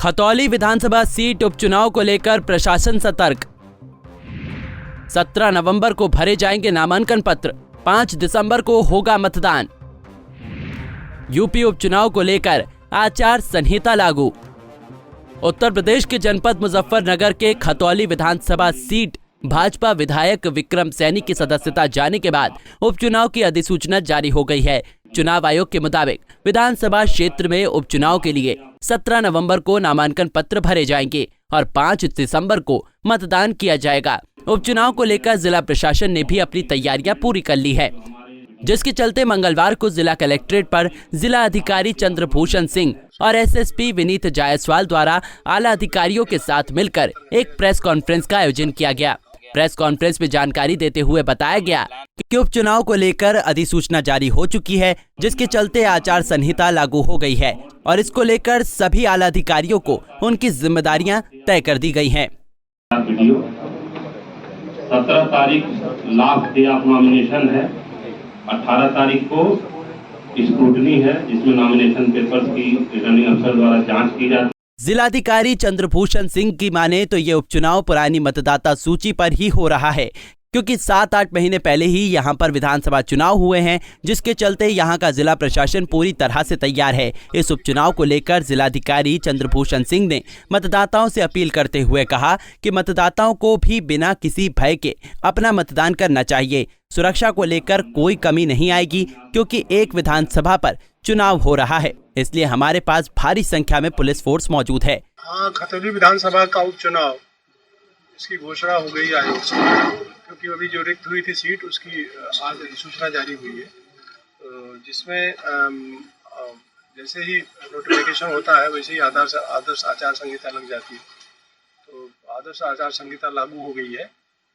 खतौली विधानसभा seat उपचुनाव को लेकर प्रशासन सतर्क। 17 नवंबर को भरे जाएंगे नामांकन पत्र, 5 दिसंबर को होगा मतदान। यूपी उपचुनाव को लेकर आचार संहिता लागू। उत्तर प्रदेश के जनपद मुजफ्फरनगर के खतौली विधानसभा सीट भाजपा विधायक विक्रम सैनी की सदस्यता जाने के बाद उपचुनाव की अधिसूचना जारी हो गई है। चुनाव आयोग के मुताबिक विधानसभा क्षेत्र में उपचुनाव के लिए 17 नवंबर को नामांकन पत्र भरे जाएंगे और 5 दिसंबर को मतदान किया जाएगा। उपचुनाव को लेकर जिला प्रशासन ने भी अपनी तैयारियां पूरी कर ली है, जिसके चलते मंगलवार को जिला कलेक्ट्रेट पर जिला अधिकारी चंद्रभूषण सिंह और एसएसपी विनीत जायसवाल द्वारा आला अधिकारियों के साथ मिलकर एक प्रेस कॉन्फ्रेंस का आयोजन किया गया। प्रेस कॉन्फ्रेंस में जानकारी देते हुए बताया गया कि उपचुनाव को लेकर अधिसूचना जारी हो चुकी है, जिसके चलते आचार संहिता लागू हो गई है और इसको लेकर सभी आला अधिकारियों को उनकी जिम्मेदारियां तय कर दी गई हैं। 17 तारीख लास्ट डे ऑफ नॉमिनेशन है, 18 तारीख को स्क्रूटनी है, जिसमें नॉमिनेशन पेपर्स की रिटर्निंग अफसर द्वारा जांच की जाती है। जिलाधिकारी चंद्रभूषण सिंह की माने तो ये उपचुनाव पुरानी मतदाता सूची पर ही हो रहा है, क्योंकि 7-8 महीने पहले ही यहां पर विधानसभा चुनाव हुए हैं, जिसके चलते यहां का जिला प्रशासन पूरी तरह से तैयार है। इस उपचुनाव को लेकर जिलाधिकारी चंद्रभूषण सिंह ने मतदाताओं से अपील करते हुए कहा कि मतदाताओं को भी बिना किसी भय के अपना मतदान करना चाहिए। सुरक्षा को लेकर कोई कमी नहीं आएगी, क्योंकि एक विधानसभा पर चुनाव हो रहा है, इसलिए हमारे पास भारी संख्या में पुलिस फोर्स मौजूद है। खतौली विधानसभा का उपचुनाव इसकी घोषणा हो गई आयोग से, क्योंकि अभी जो रिक्त हुई थी सीट उसकी आज अधिसूचना जारी हुई है, जिसमें जैसे ही नोटिफिकेशन होता है वैसे ही आदर्श आचार संहिता लग जाती है। तो आदर्श आचार संहिता लागू हो गई है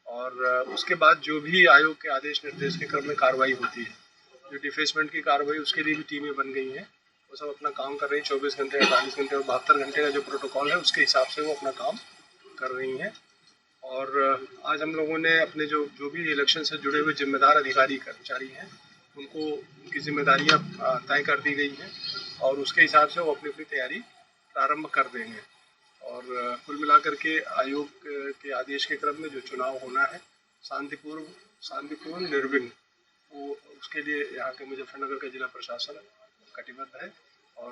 और उसके बाद जो भी आयोग के आदेश निर्देश के क्रम में कार्रवाई होती है, जो डिफेसमेंट की कार्रवाई, उसके लिए भी टीमें बन गई हैं। वो सब अपना काम कर रही हैं। 24 घंटे, 48 घंटे और 72 घंटे का जो प्रोटोकॉल है उसके हिसाब से वो अपना काम कर रही हैं। और आज हम लोगों ने अपने जो भी इलेक्शन से जुड़े हुए जिम्मेदार अधिकारी कर्मचारी हैं, उनको उनकी जिम्मेदारियां तय कर दी गई हैं और उसके हिसाब से वो अपनी अपनी तैयारी प्रारंभ कर देंगे। और कुल मिलाकर के आयोग के आदेश के क्रम में जो चुनाव होना है शांतिपूर्ण निर्विघ्न, वो उसके लिए यहाँ के मुजफ्फरनगर का जिला प्रशासन कटिबद्ध है और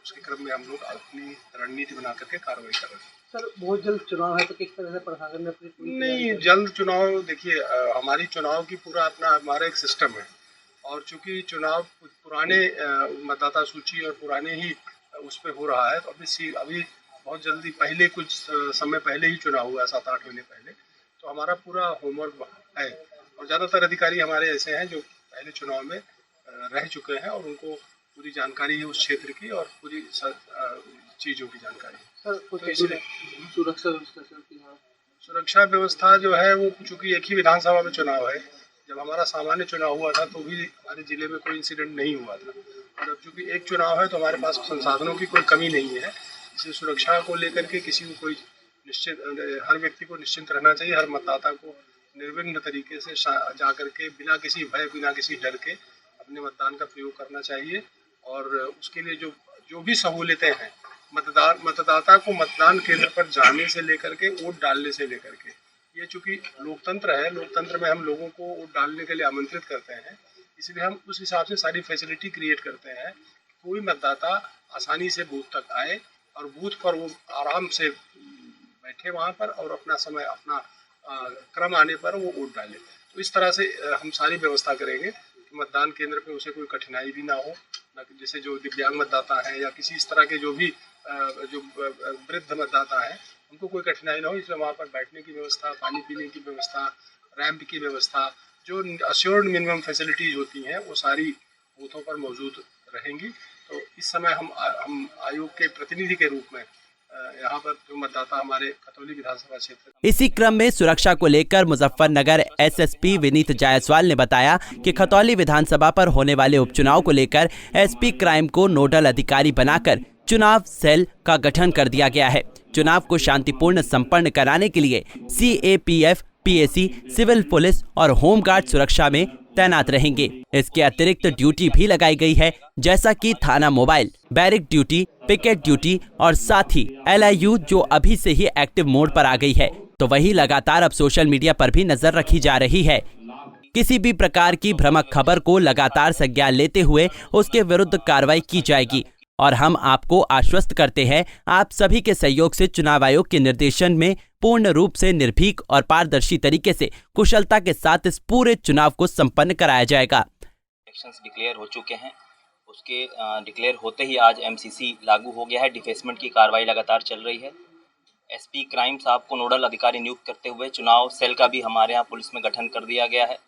उसके क्रम में हम लोग अपनी रणनीति बना करके कार्रवाई कर रहे हैं। सर, बहुत जल्द चुनाव है तो किस तरह से प्रशासन ने अपनी नहीं, जल्द चुनाव, देखिए हमारी चुनाव की पूरा अपना हमारा एक सिस्टम है और चूंकि चुनाव पुराने मतदाता सूची और पुराने ही उस पर हो रहा है, तो अभी बहुत जल्दी, पहले कुछ समय पहले ही चुनाव हुआ, 7-8 महीने पहले, तो हमारा पूरा होमवर्क है और ज़्यादातर अधिकारी हमारे ऐसे हैं जो पहले चुनाव में रह चुके हैं और उनको पूरी जानकारी है उस क्षेत्र की और पूरी चीज़ों की जानकारी है। सर, कुछ सुरक्षा व्यवस्था जो है वो चूँकि एक ही विधानसभा में चुनाव है, जब हमारा सामान्य चुनाव हुआ था तो भी हमारे जिले में कोई इंसिडेंट नहीं हुआ था और अब चूँकि एक चुनाव है तो हमारे पास संसाधनों की कोई कमी नहीं है। इसलिए सुरक्षा को लेकर के किसी को कोई हर व्यक्ति को निश्चिंत रहना चाहिए। हर मतदाता को निर्विघ्न तरीके से जा करके बिना किसी भय, बिना किसी डर के अपने मतदान का प्रयोग करना चाहिए और उसके लिए जो भी सहूलियतें हैं, मतदाता को मतदान केंद्र पर जाने से लेकर के वोट डालने से लेकर के, ये चूँकि लोकतंत्र है, लोकतंत्र में हम लोगों को वोट डालने के लिए आमंत्रित करते हैं, इसलिए हम उस हिसाब से सारी फैसिलिटी क्रिएट करते हैं। कोई मतदाता आसानी से बूथ तक आए और बूथ पर वो आराम से बैठे वहाँ पर और अपना समय, अपना क्रम आने पर वो वोट डाले। तो इस तरह से हम सारी व्यवस्था करेंगे कि मतदान केंद्र पे उसे कोई कठिनाई भी ना हो, जैसे जो दिव्यांग मतदाता हैं या किसी इस तरह के जो भी जो वृद्ध मतदाता हैं, उनको कोई कठिनाई ना हो। इसलिए वहाँ पर बैठने की व्यवस्था, पानी पीने की व्यवस्था, रैंप की व्यवस्था, जो अश्योर्ड मिनिमम फैसिलिटीज़ होती हैं वो सारी बूथों पर मौजूद रहेंगी। तो इस समय हम आयोग के प्रतिनिधि के रूप में यहाँ पर जो मतदाता हमारे खतौली विधानसभा क्षेत्र। इसी क्रम में सुरक्षा को लेकर मुजफ्फरनगर एसएसपी विनीत जायसवाल ने बताया कि खतौली विधानसभा पर होने वाले उपचुनाव को लेकर एसपी क्राइम को नोडल अधिकारी बनाकर चुनाव सेल का गठन कर दिया गया है। चुनाव को शांतिपूर्ण संपन्न कराने के लिए सीएपीएफ, पीएसी, सिविल पुलिस और होमगार्ड सुरक्षा में तैनात रहेंगे। इसके अतिरिक्त ड्यूटी भी लगाई गई है, जैसा कि थाना mobile, barrack duty, picket duty और साथ ही LIU जो अभी से ही एक्टिव मोड पर आ गई है। तो वही लगातार अब सोशल मीडिया पर भी नजर रखी जा रही है। किसी भी प्रकार की भ्रामक खबर को लगातार संज्ञान लेते हुए उसके विरुद्ध कार्रवाई की जाएगी और हम आपको आश्वस्त करते हैं, आप सभी के सहयोग से चुनाव आयोग के निर्देशन में पूर्ण रूप से निर्भीक और पारदर्शी तरीके से कुशलता के साथ इस पूरे चुनाव को संपन्न कराया जाएगा। इलेक्शंस डिक्लेयर हो चुके हैं, उसके डिक्लेयर होते ही आज MCC लागू हो गया है। डिफेसमेंट की कार्रवाई लगातार चल रही है। SP क्राइम साहब को नोडल अधिकारी नियुक्त करते हुए चुनाव सेल का भी हमारे यहाँ पुलिस में गठन कर दिया गया है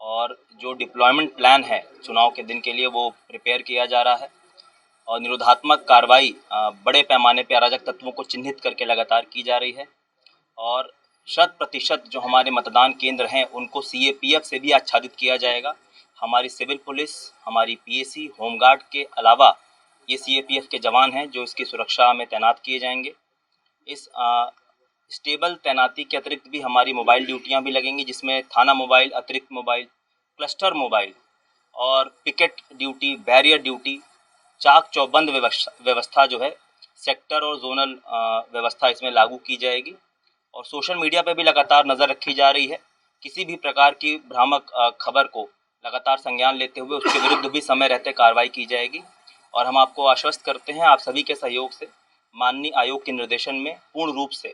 और जो डिप्लॉयमेंट प्लान है चुनाव के दिन के लिए वो प्रिपेयर किया जा रहा है और निरोधात्मक कार्रवाई बड़े पैमाने पर अराजक तत्वों को चिन्हित करके लगातार की जा रही है और 100% जो हमारे मतदान केंद्र हैं उनको CAPF से भी आच्छादित किया जाएगा। हमारी सिविल पुलिस, हमारी PAC, होमगार्ड के अलावा ये CAPF के जवान हैं जो इसकी सुरक्षा में तैनात किए जाएंगे। इस स्टेबल तैनाती के अतिरिक्त भी हमारी मोबाइल ड्यूटियां भी लगेंगी, जिसमें थाना मोबाइल, अतिरिक्त मोबाइल, क्लस्टर मोबाइल और पिकेट ड्यूटी, बैरियर ड्यूटी, चाक चौबंद व्यवस्था जो है सेक्टर और जोनल व्यवस्था इसमें लागू की जाएगी और सोशल मीडिया पर भी लगातार नज़र रखी जा रही है। किसी भी प्रकार की भ्रामक खबर को लगातार संज्ञान लेते हुए उसके विरुद्ध भी समय रहते कार्रवाई की जाएगी और हम आपको आश्वस्त करते हैं, आप सभी के सहयोग से माननीय आयोग के निर्देशन में पूर्ण रूप से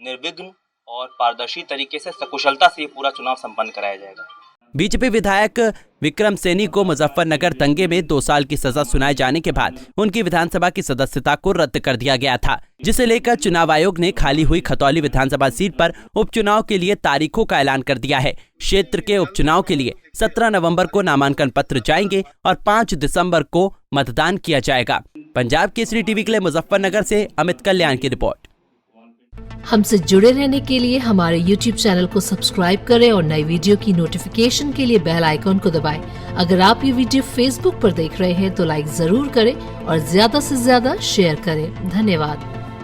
निर्विघ्न और पारदर्शी तरीके से सकुशलता से ये पूरा चुनाव संपन्न कराया जाएगा। बीजेपी विधायक विक्रम सैनी को मुजफ्फरनगर दंगे में 2 साल की सजा सुनाए जाने के बाद उनकी विधानसभा की सदस्यता को रद्द कर दिया गया था, जिसे लेकर चुनाव आयोग ने खाली हुई खतौली विधानसभा सीट पर उपचुनाव के लिए तारीखों का ऐलान कर दिया है। क्षेत्र के उपचुनाव के लिए 17 नवंबर को नामांकन पत्र जाएंगे और 5 दिसंबर को मतदान किया जाएगा। पंजाब केसरी टीवी के लिए मुजफ्फरनगर से अमित कल्याण की रिपोर्ट। हमसे जुड़े रहने के लिए हमारे YouTube चैनल को सब्सक्राइब करें और नई वीडियो की नोटिफिकेशन के लिए बेल आइकॉन को दबाएं। अगर आप ये वीडियो Facebook पर देख रहे हैं तो लाइक जरूर करें और ज्यादा से ज्यादा शेयर करें। धन्यवाद।